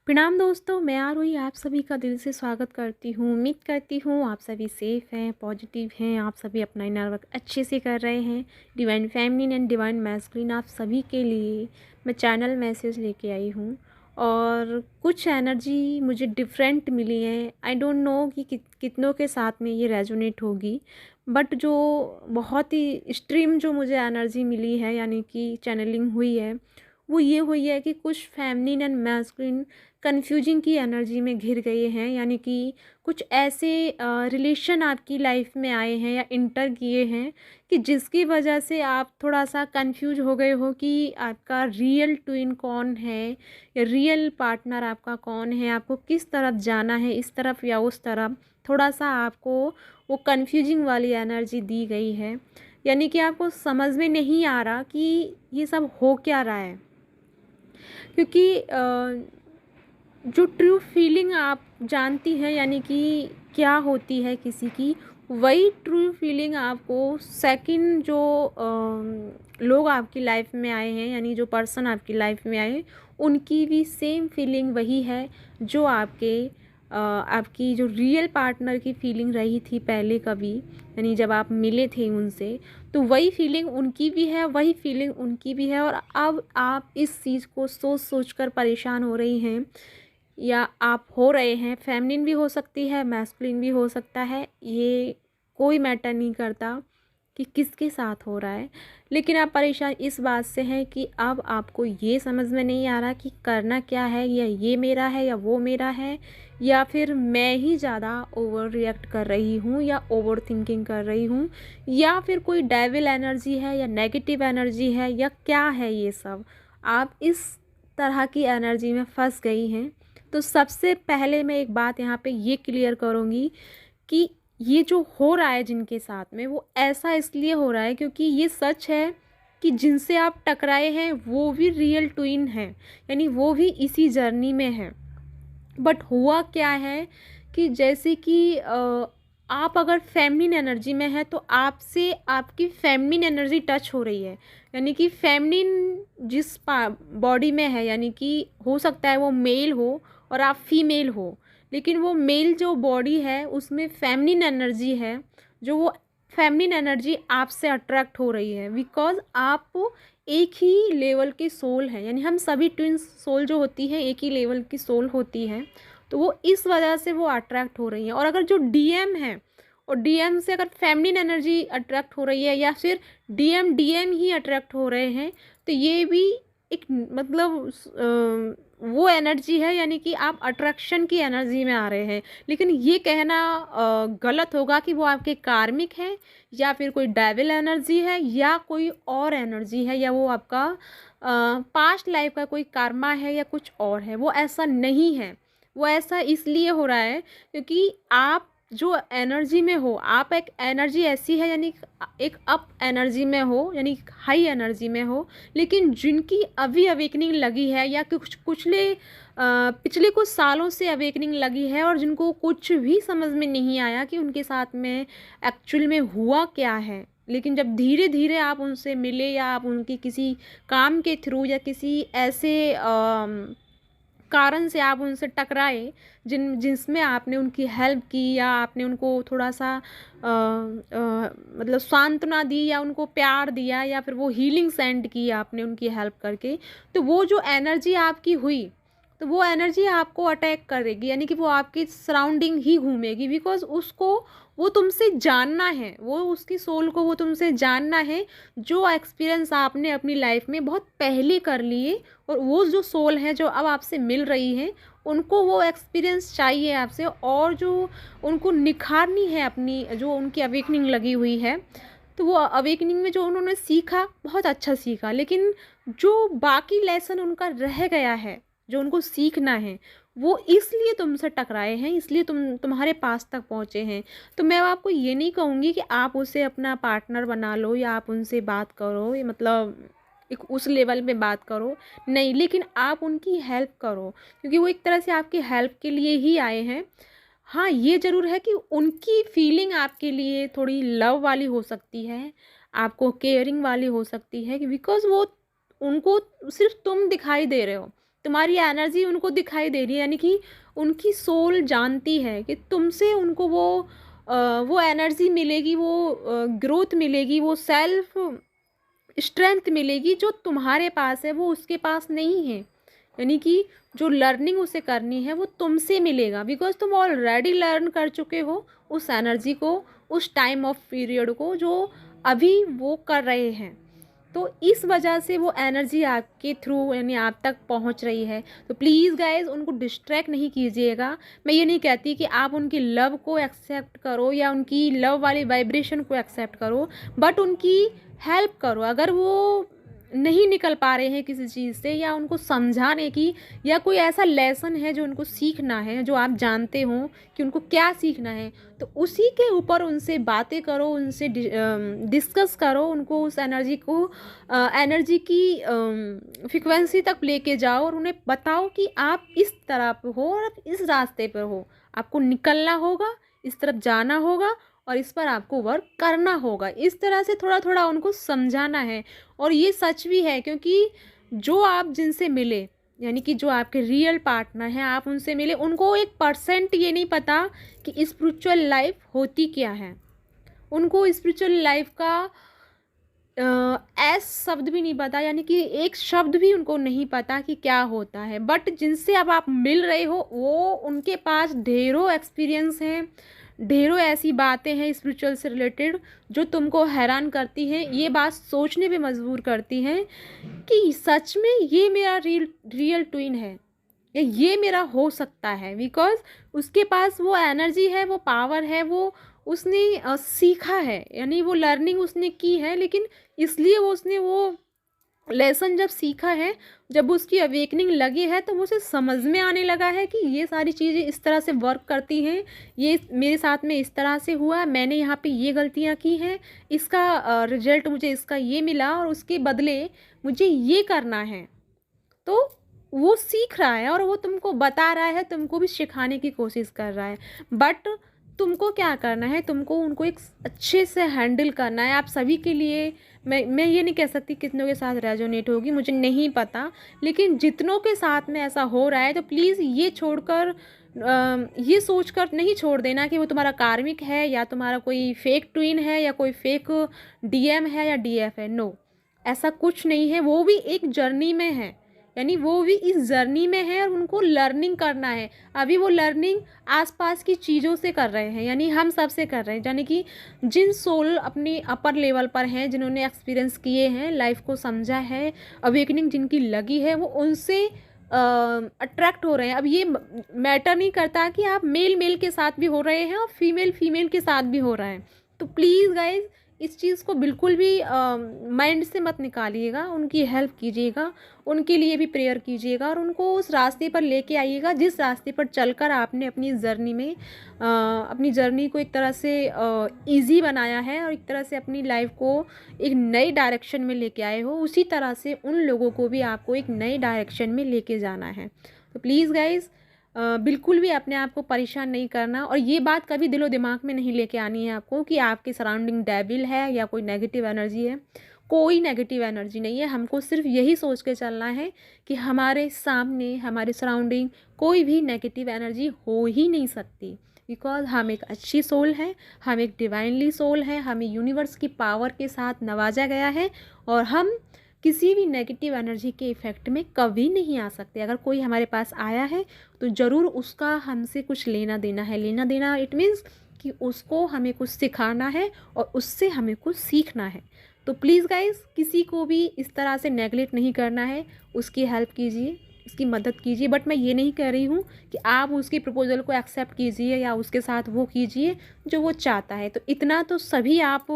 प्रणाम दोस्तों, मैं आरोही आप सभी का दिल से स्वागत करती हूँ। उम्मीद करती हूँ आप सभी सेफ़ हैं, पॉजिटिव हैं, आप सभी अपना इनर वर्क अच्छे से कर रहे हैं। Divine feminine and divine masculine आप सभी के लिए मैं चैनल मैसेज लेके आई हूँ और कुछ एनर्जी मुझे डिफरेंट मिली है। आई डोंट नो कि कितनों के साथ में ये रेजोनेट होगी, बट जो बहुत ही एक्सट्रीम जो मुझे एनर्जी मिली है यानी कि चैनलिंग हुई है वो ये हुई है कि कुछ फेमिनिन एंड मैस्कुलिन कन्फ्यूजिंग की एनर्जी में घिर गए हैं। यानी कि कुछ ऐसे रिलेशन आपकी लाइफ में आए हैं या इंटर किए हैं कि जिसकी वजह से आप थोड़ा सा कंफ्यूज हो गए हो कि आपका रियल ट्विन कौन है या रियल पार्टनर आपका कौन है, आपको किस तरफ जाना है, इस तरफ या उस तरफ। थोड़ा सा आपको वो कन्फ्यूजिंग वाली एनर्जी दी गई है, यानी कि आपको समझ में नहीं आ रहा कि ये सब हो क्या रहा है। क्योंकि जो ट्रू फीलिंग आप जानती हैं यानी कि क्या होती है किसी की, वही ट्रू फीलिंग आपको सेकंड जो लोग आपकी लाइफ में आए हैं यानी जो पर्सन आपकी लाइफ में आए उनकी भी सेम फीलिंग वही है जो आपकी जो रियल पार्टनर की फीलिंग रही थी पहले कभी, यानी जब आप मिले थे उनसे, तो वही फीलिंग उनकी भी है, वही फीलिंग उनकी भी है। और अब आप इस चीज़ को सोच सोच कर परेशान हो रही हैं या आप हो रहे हैं। फेमिनिन भी हो सकती है, मैस्कुलिन भी हो सकता है, ये कोई मैटर नहीं करता कि किसके साथ हो रहा है। लेकिन आप परेशान इस बात से हैं कि अब आपको ये समझ में नहीं आ रहा कि करना क्या है, या ये मेरा है या वो मेरा है, या फिर मैं ही ज़्यादा ओवर रिएक्ट कर रही हूँ या ओवर थिंकिंग कर रही हूँ, या फिर कोई डेविल एनर्जी है या नेगेटिव एनर्जी है या क्या है ये सब। आप इस तरह की एनर्जी में फंस गई हैं। तो सबसे पहले मैं एक बात यहाँ पे ये क्लियर करूँगी कि ये जो हो रहा है जिनके साथ में, वो ऐसा इसलिए हो रहा है क्योंकि ये सच है कि जिनसे आप टकराए हैं वो भी रियल ट्विन हैं, यानी वो भी इसी जर्नी में हैं। बट हुआ क्या है कि जैसे कि आप अगर फेमिनिन एनर्जी में है तो आपसे आपकी फेमिनिन एनर्जी टच हो रही है, यानी कि फेमिनिन जिस बॉडी में है, यानी कि हो सकता है वो मेल हो और आप फीमेल हो, लेकिन वो मेल जो बॉडी है उसमें फेमिनिन एनर्जी है, जो वो फेमिनिन एनर्जी आपसे अट्रैक्ट हो रही है बिकॉज आप एक ही लेवल के सोल हैं। यानी हम सभी ट्विंस सोल जो होती है एक ही लेवल की सोल होती हैं, तो वो इस वजह से वो अट्रैक्ट हो रही हैं। और अगर जो डीएम है और डीएम से अगर फेमिनिन एनर्जी अट्रैक्ट हो रही है या फिर डीएम डीएम ही अट्रैक्ट हो रहे हैं, तो ये भी एक मतलब वो एनर्जी है, यानी कि आप अट्रैक्शन की एनर्जी में आ रहे हैं। लेकिन ये कहना गलत होगा कि वो आपके कार्मिक है या फिर कोई डेविल एनर्जी है या कोई और एनर्जी है, या वो आपका पास्ट लाइफ का कोई कर्मा है या कुछ और है। वो ऐसा नहीं है। वो ऐसा इसलिए हो रहा है क्योंकि आप जो एनर्जी में हो, आप एक एनर्जी ऐसी है यानी एक अप एनर्जी में हो, यानी हाई एनर्जी में हो, लेकिन जिनकी अभी अवेकनिंग लगी है या पिछले कुछ सालों से अवेकनिंग लगी है और जिनको कुछ भी समझ में नहीं आया कि उनके साथ में एक्चुअल में हुआ क्या है, लेकिन जब धीरे धीरे आप उनसे मिले या आप उनकी किसी काम के थ्रू या किसी ऐसे कारण से आप उनसे टकराए जिसमें आपने उनकी हेल्प की या आपने उनको थोड़ा सा मतलब सांत्वना दी या उनको प्यार दिया या फिर वो हीलिंग सेंड की आपने उनकी हेल्प करके, तो वो जो एनर्जी आपकी हुई तो वो एनर्जी आपको अटैक करेगी, यानी कि वो आपकी सराउंडिंग ही घूमेगी बिकॉज उसको वो तुमसे जानना है, वो उसकी सोल को वो तुमसे जानना है जो एक्सपीरियंस आपने अपनी लाइफ में बहुत पहले कर लिए। और वो जो सोल है जो अब आपसे मिल रही है उनको वो एक्सपीरियंस चाहिए आपसे, और जो उनको निखारनी है अपनी जो उनकी अवेकनिंग लगी हुई है, तो वो अवेकनिंग में जो उन्होंने सीखा बहुत अच्छा सीखा, लेकिन जो बाकी लेसन उनका रह गया है जो उनको सीखना है वो इसलिए तुमसे टकराए हैं, इसलिए तुम्हारे पास तक पहुँचे हैं। तो मैं आपको ये नहीं कहूँगी कि आप उसे अपना पार्टनर बना लो या आप उनसे बात करो, ये मतलब एक उस लेवल पे बात करो, नहीं, लेकिन आप उनकी हेल्प करो क्योंकि वो एक तरह से आपकी हेल्प के लिए ही आए हैं। हाँ, ये ज़रूर है कि उनकी फीलिंग आपके लिए थोड़ी लव वाली हो सकती है, आपको केयरिंग वाली हो सकती है, बिकॉज़ वो उनको सिर्फ तुम दिखाई दे रहे हो, तुम्हारी एनर्जी उनको दिखाई दे रही है, यानी कि उनकी सोल जानती है कि तुमसे उनको वो एनर्जी मिलेगी, वो ग्रोथ मिलेगी, वो सेल्फ स्ट्रेंथ मिलेगी जो तुम्हारे पास है, वो उसके पास नहीं है। यानी कि जो लर्निंग उसे करनी है वो तुमसे मिलेगा, बिकॉज तुम ऑलरेडी लर्न कर चुके हो उस एनर्जी को, उस टाइम ऑफ पीरियड को जो अभी वो कर रहे हैं। तो इस वजह से वो एनर्जी आपके थ्रू यानी आप तक पहुंच रही है। तो प्लीज़ गाइज उनको डिस्ट्रैक्ट नहीं कीजिएगा। मैं ये नहीं कहती कि आप उनकी लव को एक्सेप्ट करो या उनकी लव वाली वाइब्रेशन को एक्सेप्ट करो, बट उनकी हेल्प करो। अगर वो नहीं निकल पा रहे हैं किसी चीज़ से, या उनको समझाने की, या कोई ऐसा लेसन है जो उनको सीखना है, जो आप जानते हो कि उनको क्या सीखना है, तो उसी के ऊपर उनसे बातें करो, उनसे डिस्कस करो, उनको उस एनर्जी की फ्रिक्वेंसी तक लेके जाओ और उन्हें बताओ कि आप इस तरह पे हो और आप इस रास्ते पर हो, आपको निकलना होगा, इस तरफ जाना होगा और इस पर आपको वर्क करना होगा। इस तरह से थोड़ा थोड़ा उनको समझाना है। और ये सच भी है, क्योंकि जो आप जिनसे मिले, यानी कि जो आपके रियल पार्टनर हैं, आप उनसे मिले, उनको 1% ये नहीं पता कि स्पिरिचुअल लाइफ होती क्या है। उनको स्पिरिचुअल लाइफ का एस शब्द भी नहीं पता, यानी कि एक शब्द भी उनको नहीं पता कि क्या होता है। बट जिनसे अब आप मिल रहे हो, वो उनके पास ढेरों एक्सपीरियंस हैं, ढेरों ऐसी बातें हैं स्पिरिचुअल से रिलेटेड जो तुमको हैरान करती हैं, ये बात सोचने पे मजबूर करती हैं कि सच में ये मेरा रियल ट्विन है, या ये मेरा हो सकता है। बिकॉज उसके पास वो एनर्जी है, वो पावर है, वो उसने सीखा है, यानी वो लर्निंग उसने की है। लेकिन इसलिए उसने वो लेसन जब सीखा है, जब उसकी अवेकनिंग लगी है, तो उसे समझ में आने लगा है कि ये सारी चीज़ें इस तरह से वर्क करती हैं, ये मेरे साथ में इस तरह से हुआ, मैंने यहाँ पे ये गलतियाँ की हैं, इसका रिजल्ट मुझे इसका ये मिला और उसके बदले मुझे ये करना है। तो वो सीख रहा है और वो तुमको बता रहा है, तुमको भी सिखाने की कोशिश कर रहा है। बट तुमको क्या करना है, तुमको उनको एक अच्छे से हैंडल करना है। आप सभी के लिए मैं ये नहीं कह सकती कितनों के साथ रेजोनेट होगी, मुझे नहीं पता, लेकिन जितनों के साथ में ऐसा हो रहा है, तो प्लीज़ ये छोड़कर ये सोचकर नहीं छोड़ देना कि वो तुम्हारा कार्मिक है, या तुम्हारा कोई फेक ट्विन है, या कोई फेक डीएम है या डीएफ है। नो, ऐसा कुछ नहीं है। वो भी एक जर्नी में है, यानी वो भी इस जर्नी में है और उनको लर्निंग करना है। अभी वो लर्निंग आसपास की चीज़ों से कर रहे हैं, यानी हम सब से कर रहे हैं। यानी कि जिन सोल अपनी अपर लेवल पर हैं, जिन्होंने एक्सपीरियंस किए हैं, लाइफ को समझा है, अवेकनिंग जिनकी लगी है, वो उनसे अट्रैक्ट हो रहे हैं। अब ये मैटर नहीं करता कि आप मेल के साथ भी हो रहे हैं और फीमेल के साथ भी हो रहा है। तो प्लीज़ गाइज इस चीज़ को बिल्कुल भी माइंड से मत निकालिएगा, उनकी हेल्प कीजिएगा, उनके लिए भी प्रेयर कीजिएगा और उनको उस रास्ते पर लेके आइएगा जिस रास्ते पर चलकर आपने अपनी जर्नी में अपनी जर्नी को एक तरह से इजी बनाया है और एक तरह से अपनी लाइफ को एक नई डायरेक्शन में लेके आए हो। उसी तरह से उन लोगों को भी आपको एक नई डायरेक्शन में लेके जाना है। तो प्लीज़ गाइज़ बिल्कुल भी अपने आप को परेशान नहीं करना, और ये बात कभी दिलो दिमाग में नहीं लेके आनी है आपको कि आपके सराउंडिंग डेविल है या कोई नेगेटिव एनर्जी है। कोई नेगेटिव एनर्जी नहीं है। हमको सिर्फ यही सोच के चलना है कि हमारे सामने, हमारे सराउंडिंग कोई भी नेगेटिव एनर्जी हो ही नहीं सकती, बिकॉज हम एक अच्छी सोल है, हम एक डिवाइनली सोल है, हमें यूनिवर्स की पावर के साथ नवाजा गया है और हम किसी भी नेगेटिव एनर्जी के इफ़ेक्ट में कभी नहीं आ सकते। अगर कोई हमारे पास आया है तो ज़रूर उसका हमसे कुछ लेना देना है। लेना देना इट मीन्स कि उसको हमें कुछ सिखाना है और उससे हमें कुछ सीखना है। तो प्लीज़ गाइस किसी को भी इस तरह से नेगलेक्ट नहीं करना है, उसकी हेल्प कीजिए, उसकी मदद कीजिए। बट मैं ये नहीं कह रही हूँ कि आप उसकी प्रपोजल को एक्सेप्ट कीजिए या उसके साथ वो कीजिए जो वो चाहता है। तो इतना तो सभी आप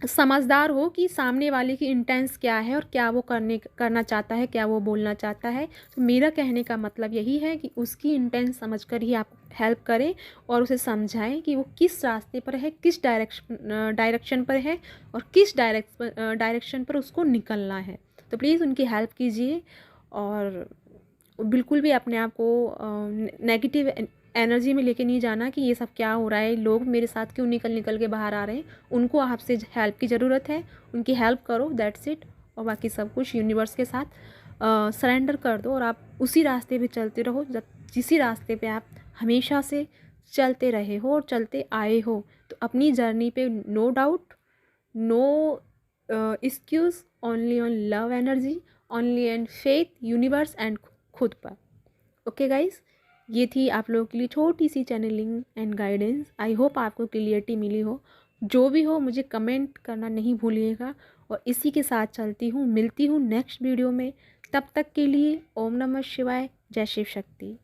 समझदार हो कि सामने वाले की इंटेंस क्या है और क्या वो करना चाहता है, क्या वो बोलना चाहता है। तो मेरा कहने का मतलब यही है कि उसकी इंटेंस समझकर ही आप हेल्प करें और उसे समझाएं कि वो किस रास्ते पर है, किस डायरेक्शन पर है और किस डायरेक्शन पर उसको निकलना है। तो प्लीज़ उनकी हेल्प कीजिए और बिल्कुल भी अपने आप को नेगेटिव एनर्जी में लेके नहीं जाना कि ये सब क्या हो रहा है, लोग मेरे साथ क्यों निकल के बाहर आ रहे हैं। उनको आपसे हेल्प की ज़रूरत है, उनकी हेल्प करो, दैट्स इट। और बाकी सब कुछ यूनिवर्स के साथ सरेंडर कर दो और आप उसी रास्ते पे चलते रहो जिसी रास्ते पे आप हमेशा से चलते रहे हो और चलते आए हो। तो अपनी जर्नी पे no doubt, no excuse, only on love energy, only and faith, universe and खुद पर। ओके गाइस, ये थी आप लोगों के लिए छोटी सी channelling and guidance. I hope आपको क्लियरिटी मिली हो। जो भी हो मुझे कमेंट करना नहीं भूलिएगा। और इसी के साथ चलती हूँ, मिलती हूँ नेक्स्ट वीडियो में। तब तक के लिए ओम नमः शिवाय, जय शिव शक्ति।